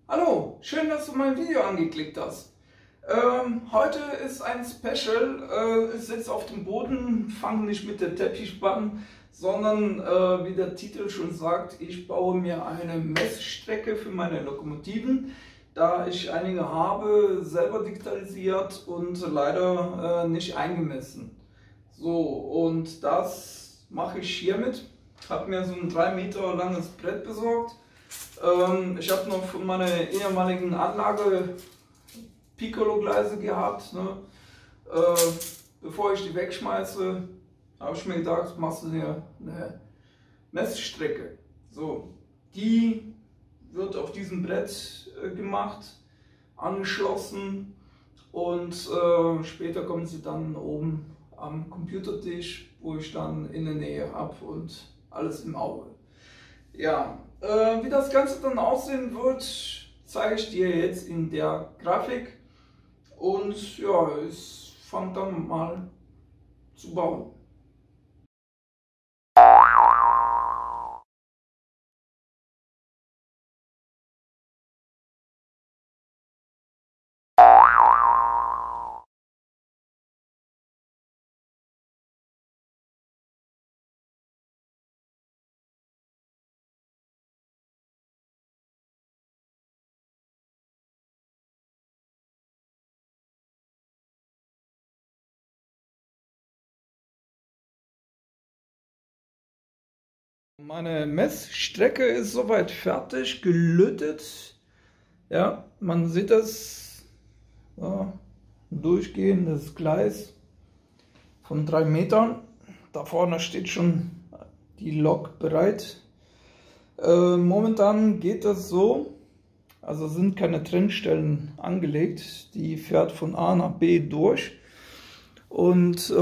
Hallo, schön, dass du mein Video angeklickt hast. Heute ist ein Special. Ich sitze auf dem Boden, fange nicht mit der Teppichbahn, sondern wie der Titel schon sagt, ich baue mir eine Messstrecke für meine Lokomotiven, da ich einige habe, selber digitalisiert und leider nicht eingemessen. So, und das mache ich hiermit. Ich habe mir so ein 3 Meter langes Brett besorgt. Ich habe noch von meiner ehemaligen Anlage Piccolo-Gleise gehabt. Ne? Bevor ich die wegschmeiße, habe ich mir gedacht, machst du dir eine Messstrecke. So, die wird auf diesem Brett gemacht, angeschlossen und später kommt sie dann oben am Computertisch, wo ich dann in der Nähe habe und alles im Auge. Ja, wie das Ganze dann aussehen wird, zeige ich dir jetzt in der Grafik und ja, ich fange dann mal zu bauen. Meine Messstrecke ist soweit fertig, gelötet. Ja, man sieht das, ja, durchgehendes Gleis von 3 Metern. Da vorne steht schon die Lok bereit. Momentan geht das so, also sind keine Trennstellen angelegt. Die fährt von A nach B durch. Und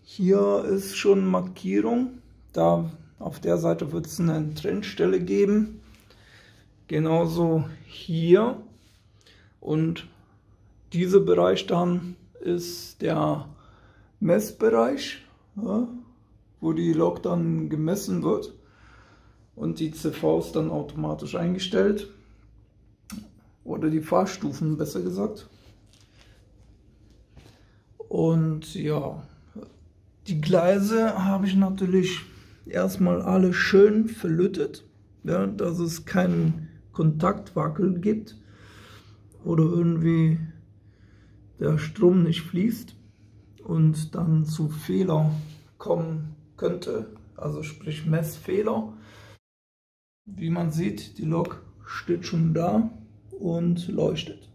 hier ist schon Markierung. Da auf der Seite wird es eine Trennstelle geben. Genauso hier. Und dieser Bereich dann ist der Messbereich, ja, wo die Lok dann gemessen wird. Und die CV ist dann automatisch eingestellt. Oder die Fahrstufen, besser gesagt. Und ja, die Gleise habe ich natürlich erstmal alle schön verlötet, ja, dass es keinen Kontaktwackel gibt oder irgendwie der Strom nicht fließt und dann zu Fehler kommen könnte, also sprich Messfehler. Wie man sieht, die Lok steht schon da und leuchtet.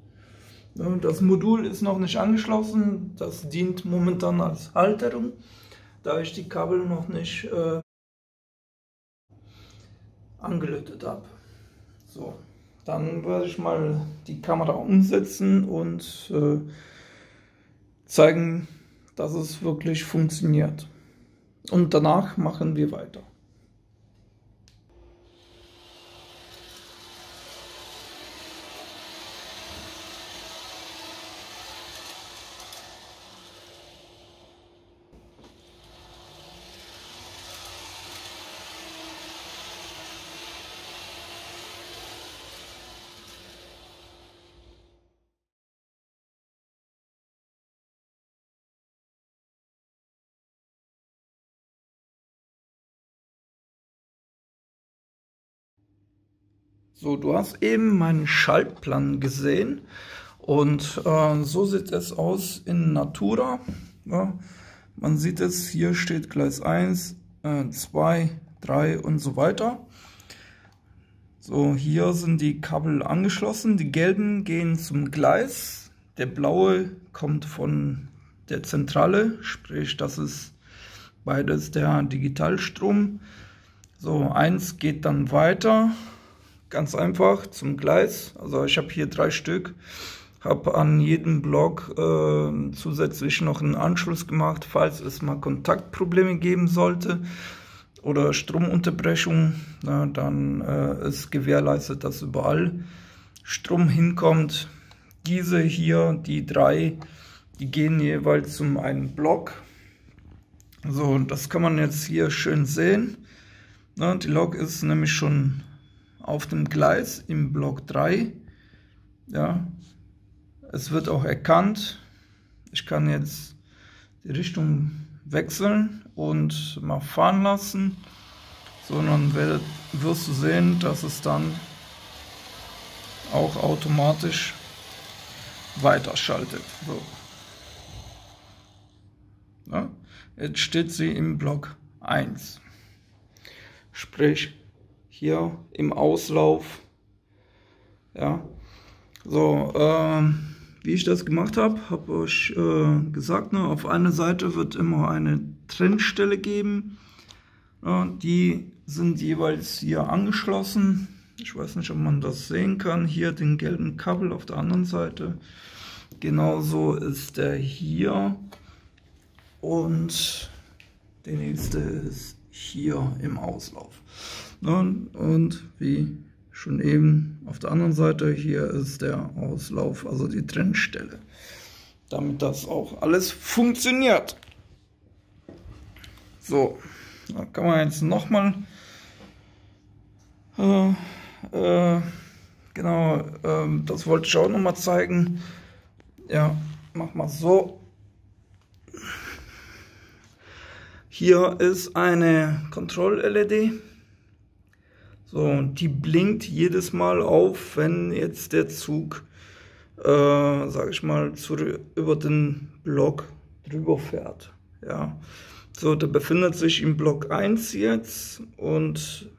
Das Modul ist noch nicht angeschlossen, das dient momentan als Halterung, da ich die Kabel noch nicht angelötet habe. So, dann werde ich mal die Kamera umsetzen und zeigen, dass es wirklich funktioniert. Und danach machen wir weiter. So, du hast eben meinen Schaltplan gesehen und so sieht es aus in Natura. Ja, man sieht es, hier steht Gleis 1, 2, 3 und so weiter. So, hier sind die Kabel angeschlossen, die gelben gehen zum Gleis, der blaue kommt von der Zentrale, sprich das ist beides der Digitalstrom. So, eins geht dann weiter. Ganz einfach zum Gleis, also ich habe hier 3 Stück, habe an jedem Block zusätzlich noch einen Anschluss gemacht, falls es mal Kontaktprobleme geben sollte oder Stromunterbrechung, na, dann ist gewährleistet, dass überall Strom hinkommt. Diese hier, die 3, die gehen jeweils zum einen Block. So, das kann man jetzt hier schön sehen. Na, die Lok ist nämlich schon auf dem Gleis im Block 3. Ja, es wird auch erkannt. Ich kann jetzt die Richtung wechseln und mal fahren lassen. So, dann wirst du sehen, dass es dann auch automatisch weiterschaltet. So. Ja, jetzt steht sie im Block 1. Sprich, hier im Auslauf. Ja, so, wie ich das gemacht habe, habe euch gesagt, ne, auf einer Seite wird immer eine Trennstelle geben. Die sind jeweils hier angeschlossen. Ich weiß nicht, ob man das sehen kann. Hier den gelben Kabel auf der anderen Seite. Genauso ist der hier. Und der nächste ist hier im Auslauf. Und wie schon eben auf der anderen Seite, hier ist der Auslauf, also die Trennstelle. Damit das auch alles funktioniert. So, da kann man jetzt nochmal genau, das wollte ich auch nochmal zeigen. Ja, mach mal so. Hier ist eine Kontroll-LED. So, die blinkt jedes Mal auf, wenn jetzt der Zug, sag ich mal, über den Block drüber fährt. Ja. So, der befindet sich im Block 1 jetzt und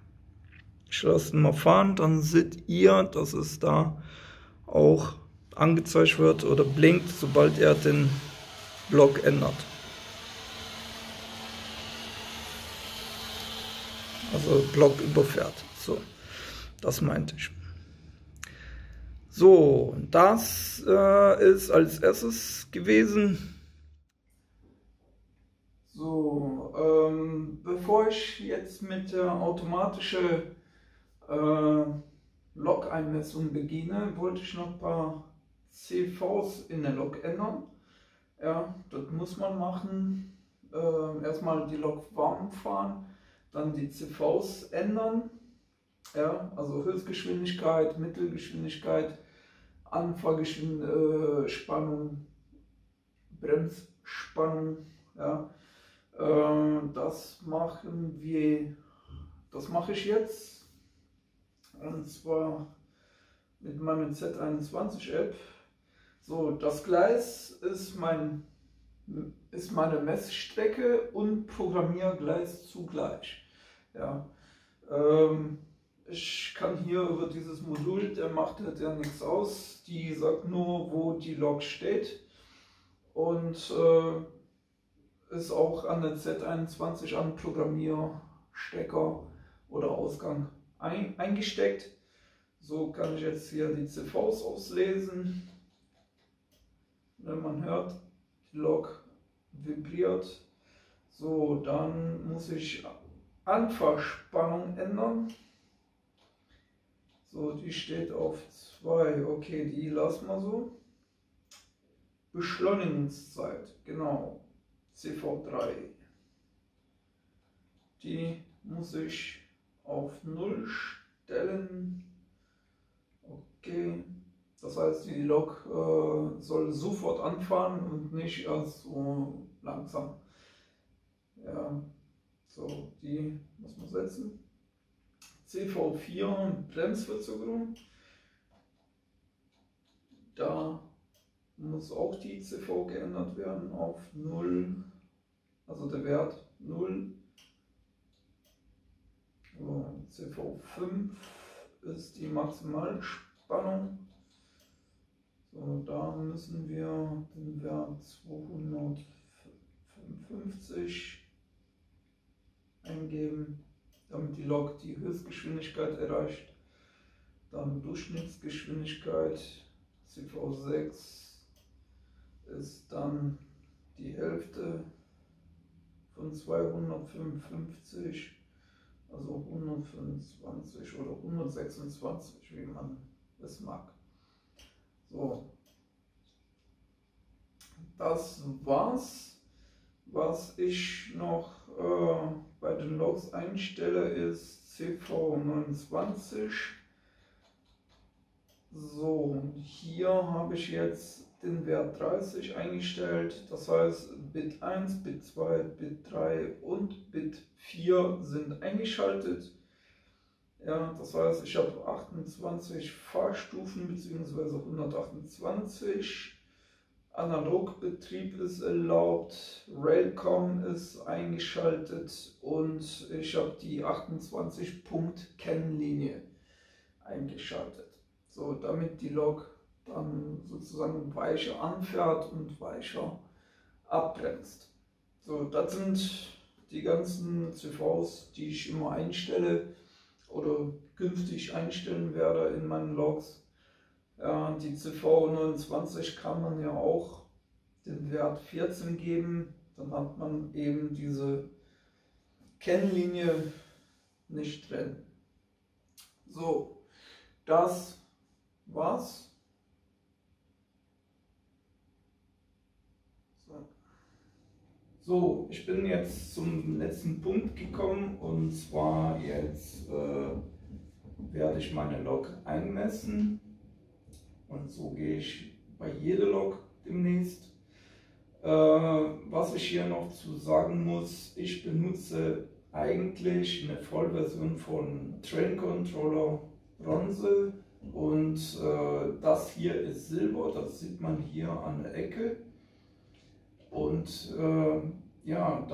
ich lasse ihn mal fahren, dann seht ihr, dass es da auch angezeigt wird oder blinkt, sobald er den Block ändert. Also Block überfährt. So, das meinte ich. So, das ist als erstes gewesen. So, bevor ich jetzt mit der automatischen Log-Einmessung beginne, wollte ich noch ein paar CVs in der Log ändern. Ja, das muss man machen. Erstmal die Log warm fahren, dann die CVs ändern. Ja, also Höchstgeschwindigkeit, Mittelgeschwindigkeit, Anfahrspannung, Bremsspannung. Ja, das mache ich jetzt, und zwar mit meiner Z21 App. So, das Gleis ist meine Messstrecke und Programmiergleis zugleich. Ja, ich kann hier über dieses Modul, der macht halt ja nichts aus, die sagt nur, wo die Log steht, und ist auch an der Z21 an Programmierstecker oder Ausgang eingesteckt. So kann ich jetzt hier die CVs auslesen. Wenn man hört, die Log vibriert. So, dann muss ich Anfahrspannung ändern. So, die steht auf 2. Okay, die lassen wir so. Beschleunigungszeit, genau. CV3. Die muss ich auf 0 stellen. Okay. Das heißt, die Lok soll sofort anfahren und nicht erst so langsam. Ja, so, die muss man setzen. CV4 Bremsverzögerung. Da muss auch die CV geändert werden auf 0, also der Wert 0. So, CV5 ist die Maximalspannung. So, da müssen wir den Wert 255 eingeben, damit die Lok die Höchstgeschwindigkeit erreicht. Dann Durchschnittsgeschwindigkeit, CV6 ist dann die Hälfte von 255, also 125 oder 126, wie man es mag. So, das war's. Was ich noch bei den Logs einstelle, ist CV29. So, hier habe ich jetzt den Wert 30 eingestellt. Das heißt, Bit 1, Bit 2, Bit 3 und Bit 4 sind eingeschaltet. Ja, das heißt, ich habe 28 Fahrstufen bzw. 128. Analogbetrieb ist erlaubt, Railcom ist eingeschaltet und ich habe die 28-Punkt-Kennlinie eingeschaltet. So, damit die Lok dann sozusagen weicher anfährt und weicher abbremst. So, das sind die ganzen CVs, die ich immer einstelle oder künftig einstellen werde in meinen Logs. Ja, die CV29 kann man ja auch den Wert 14 geben, dann hat man eben diese Kennlinie nicht drin. So, das war's. So, ich bin jetzt zum letzten Punkt gekommen und zwar jetzt werde ich meine Lok einmessen. Und so gehe ich bei jeder Lok demnächst. Was ich hier noch zu sagen muss, ich benutze eigentlich eine Vollversion von Train Controller Bronze und das hier ist Silber, das sieht man hier an der Ecke. Und ja,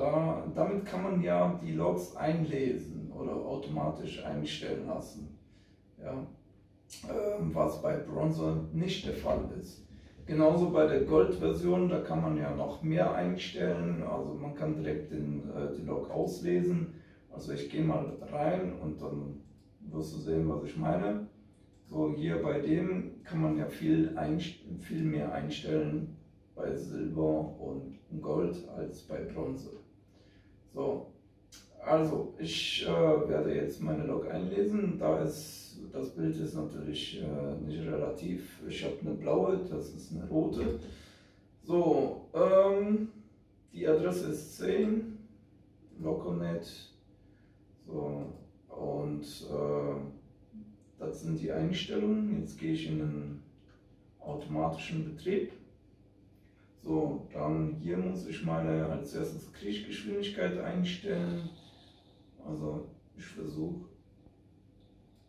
damit kann man ja die Logs einlesen oder automatisch einstellen lassen. Ja. Was bei Bronze nicht der Fall ist. Genauso bei der Gold-Version, da kann man ja noch mehr einstellen, also man kann direkt die Log auslesen. Also ich gehe mal rein und dann wirst du sehen, was ich meine. So, hier bei dem kann man ja viel mehr einstellen bei Silber und Gold als bei Bronze. So, also ich werde jetzt meine Log einlesen, das Bild ist natürlich nicht relativ. Ich habe eine blaue, das ist eine rote. So, die Adresse ist 10, Loconet. So, und das sind die Einstellungen. Jetzt gehe ich in den automatischen Betrieb. So, dann hier muss ich meine als erstes Kriechgeschwindigkeit einstellen. Also ich versuche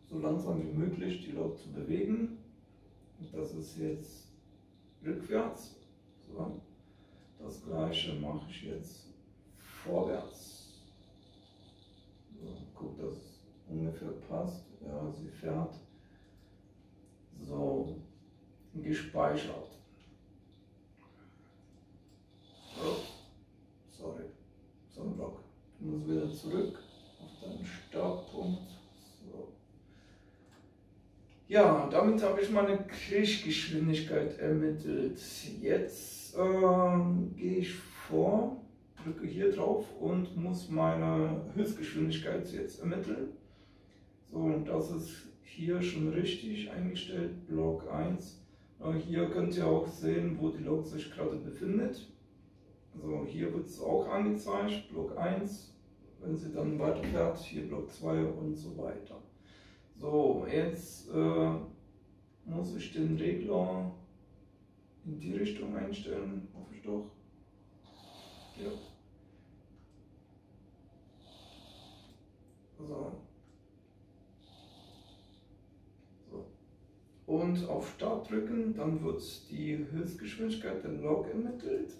so langsam wie möglich die Lok zu bewegen. Und das ist jetzt rückwärts. So. Das gleiche mache ich jetzt vorwärts. So, guck, dass es ungefähr passt. Ja, sie fährt. So, gespeichert. Oh, sorry, so ein Block. Du musst wieder zurück auf deinen Startpunkt. So. Ja, damit habe ich meine Kriechgeschwindigkeit ermittelt. Jetzt gehe ich vor, drücke hier drauf und muss meine Höchstgeschwindigkeit jetzt ermitteln. So, und das ist hier schon richtig eingestellt, Block 1. Hier könnt ihr auch sehen, wo die Lok sich gerade befindet. So, hier wird es auch angezeigt, Block 1, wenn sie dann weiterfährt, hier Block 2 und so weiter. So, jetzt muss ich den Regler in die Richtung einstellen, hoffe ich doch. Ja. So. So. Und auf Start drücken, dann wird die Höchstgeschwindigkeit der Lok ermittelt.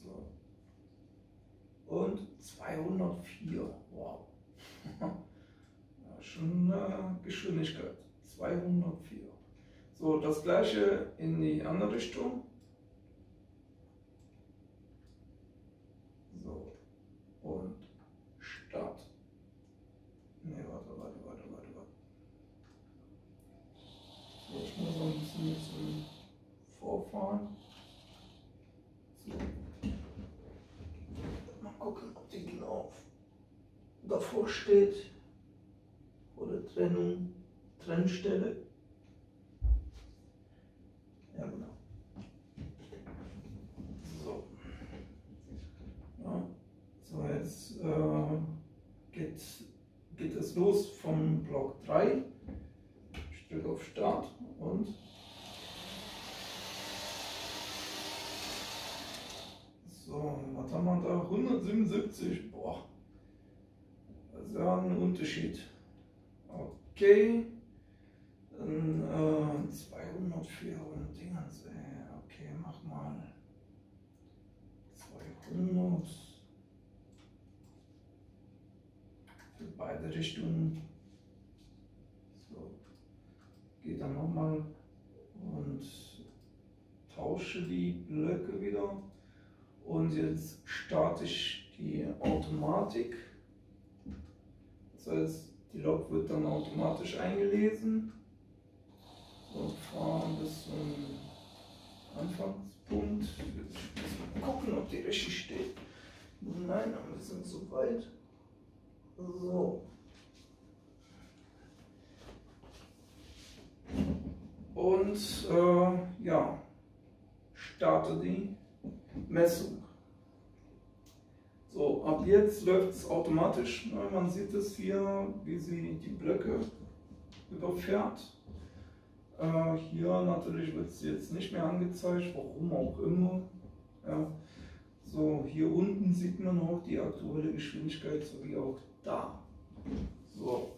So. Und 204, wow. Ja, schon eine Geschwindigkeit, 204. So, das gleiche in die andere Richtung. So, und Start. Ne, warte. So, ich muss noch ein bisschen jetzt vorfahren. So. Mal gucken, ob die genau davor steht. Oder Trennstelle. geht es los vom Block 3. Ich drücke auf Start und so, was haben wir da? 177. Boah, das ist ja ein Unterschied. Okay, dann 200 für Dingens, okay, mach mal 200 für beide Richtungen. So, geht dann nochmal und tausche die Blöcke wieder. Und jetzt starte ich die Automatik. Das heißt, die Lok wird dann automatisch eingelesen. So, fahren bis zum Anfangspunkt. Ich muss mal gucken, ob die richtig steht. Nein, aber wir sind so weit. So. Und ja, starte die Messung. So, ab jetzt läuft es automatisch. Man sieht es hier, wie sie die Blöcke überfährt. Hier natürlich wird es jetzt nicht mehr angezeigt, warum auch immer. Ja. So, hier unten sieht man auch die aktuelle Geschwindigkeit, sowie auch da. So,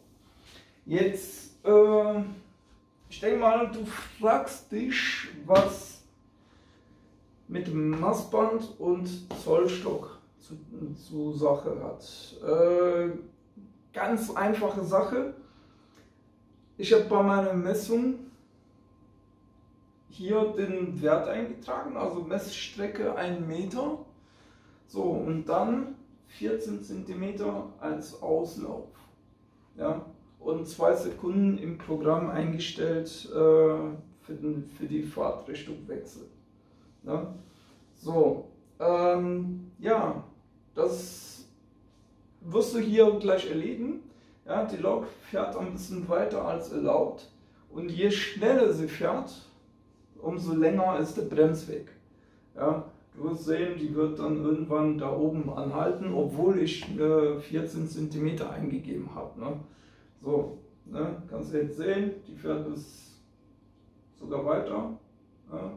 jetzt, ich denke mal, du fragst dich, was mit dem Maßband und Zollstock zu Sache hat. Ganz einfache Sache. Ich habe bei meiner Messung hier den Wert eingetragen, also Messstrecke 1 Meter. So, und dann 14 cm als Auslauf. Ja, und 2 Sekunden im Programm eingestellt für die Fahrtrichtungwechsel. Ja, so, ja, das wirst du hier gleich erleben. Ja, die Lok fährt ein bisschen weiter als erlaubt und je schneller sie fährt, umso länger ist der Bremsweg. Ja, du wirst sehen, die wird dann irgendwann da oben anhalten, obwohl ich 14 cm eingegeben habe. Ne? So, ne, kannst du jetzt sehen, die fährt bis sogar weiter. Ja?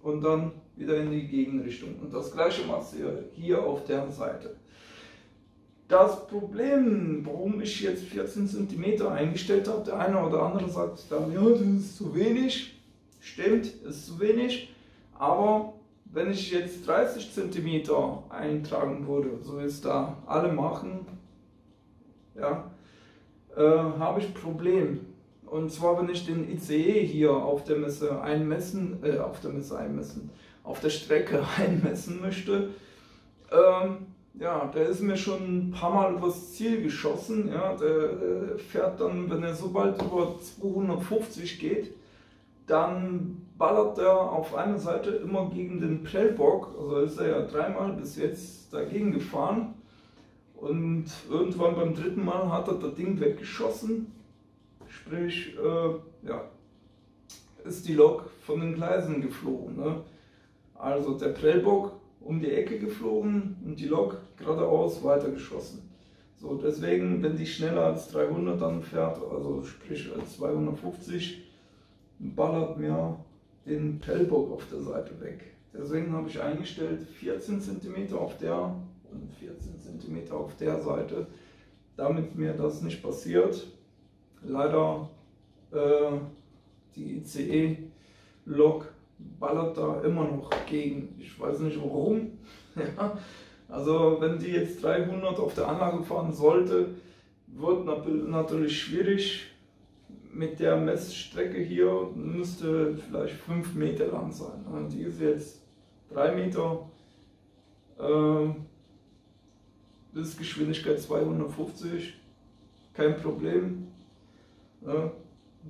Und dann wieder in die Gegenrichtung. Und das gleiche machst du hier auf der Seite. Das Problem, warum ich jetzt 14 cm eingestellt habe, der eine oder andere sagt dann, ja, das ist zu wenig. Stimmt, ist zu wenig. Aber wenn ich jetzt 30 cm eintragen würde, so wie es da alle machen, ja, habe ich ein Problem. Und zwar, wenn ich den ICE hier auf der Messe einmessen, auf der Strecke einmessen möchte, ja, der ist mir schon ein paar Mal übers Ziel geschossen. Ja, der fährt dann, wenn er so bald über 250 geht, dann ballert er auf einer Seite immer gegen den Prellbock. Also ist er ja 3-mal bis jetzt dagegen gefahren. Und irgendwann beim 3. Mal hat er das Ding weggeschossen. Sprich, ja, ist die Lok von den Gleisen geflogen. Ne? Also der Prellbock um die Ecke geflogen und die Lok geradeaus weitergeschossen. So, deswegen, wenn die schneller als 300 dann fährt, also sprich als 250, ballert mir den Prellbock auf der Seite weg. Deswegen habe ich eingestellt 14 cm auf der und 14 cm auf der Seite, damit mir das nicht passiert. Leider die ICE-Lok ballert da immer noch gegen. Ich weiß nicht warum. Ja, also wenn die jetzt 300 auf der Anlage fahren sollte, wird natürlich schwierig. Mit der Messstrecke hier müsste vielleicht 5 Meter lang sein. Die ist jetzt 3 Meter. Das ist Geschwindigkeit 250. Kein Problem.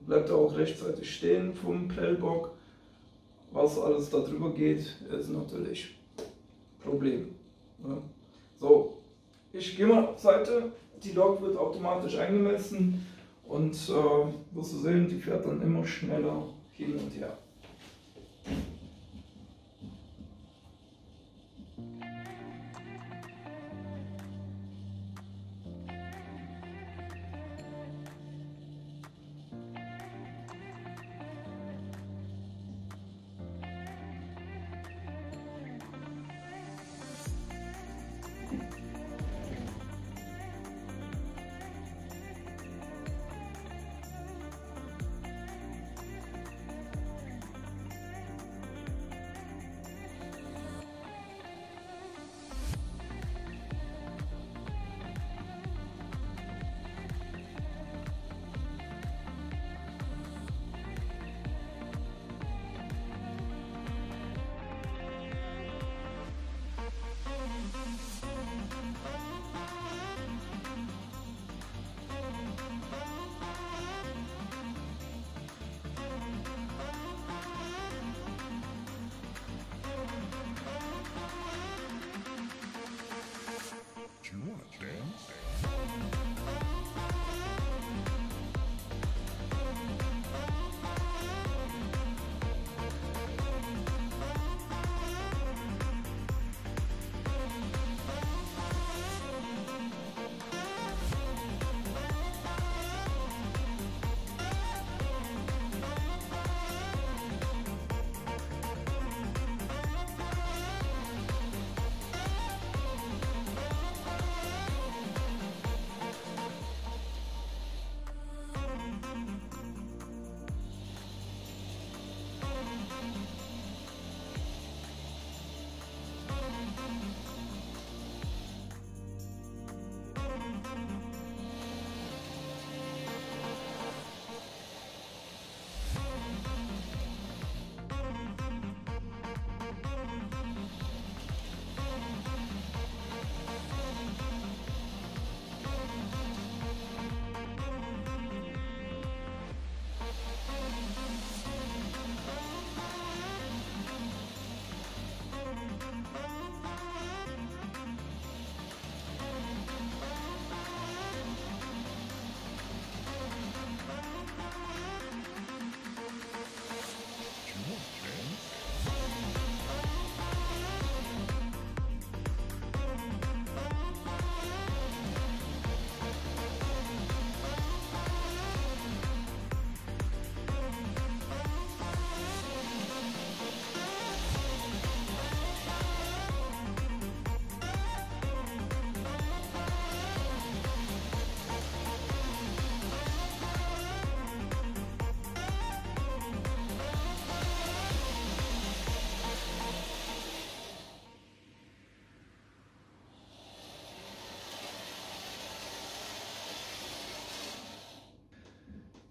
Bleibt auch rechtzeitig stehen vom Prellbock. Was alles darüber geht, ist natürlich Problem. So, ich gehe mal auf Seite, die Lok wird automatisch eingemessen und wirst du sehen, die fährt dann immer schneller hin und her.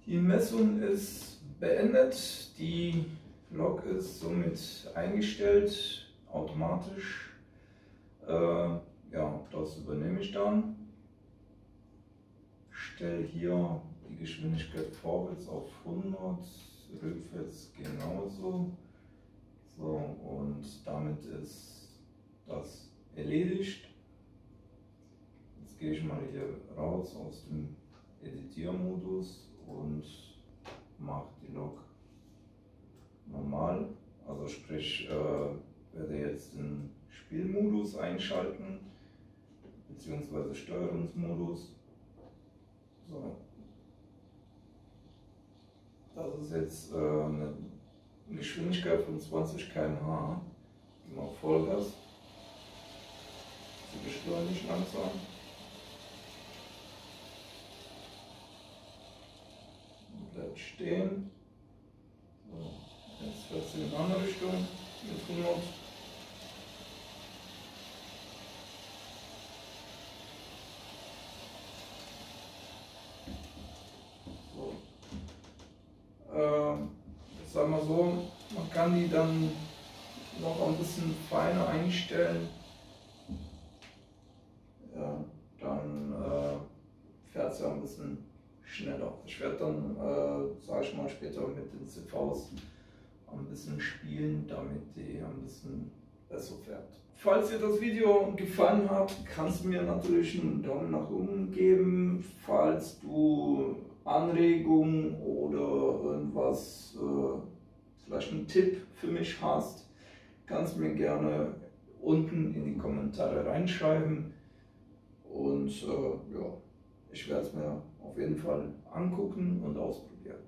Die Messung ist beendet, die Lok ist somit eingestellt, automatisch. Ja, das übernehme ich dann. Stelle hier die Geschwindigkeit vorwärts auf 100, rückwärts genauso. So, und damit ist das erledigt. Jetzt gehe ich mal hier raus aus dem Editiermodus und mache die Lok normal. Also sprich, werde jetzt den Spielmodus einschalten, beziehungsweise Steuerungsmodus. So. Das ist jetzt eine Geschwindigkeit von 20 km/h. Gehen wir auf Vollgas. Sie beschleunigt langsam. Bleibt stehen. So. Jetzt fährt sie in die andere Richtung mit 100. Sagen wir so, man kann die dann noch ein bisschen feiner einstellen. Ja, dann fährt sie ein bisschen schneller. Ich werde dann, sage ich mal, später mit den CVs ein bisschen spielen, damit die ein bisschen besser fährt. Falls dir das Video gefallen hat, kannst du mir natürlich einen Daumen nach oben geben. Falls du Anregungen oder irgendwas, vielleicht einen Tipp für mich hast, kannst du mir gerne unten in die Kommentare reinschreiben. Und ja, ich werde es mir auf jeden Fall angucken und ausprobieren.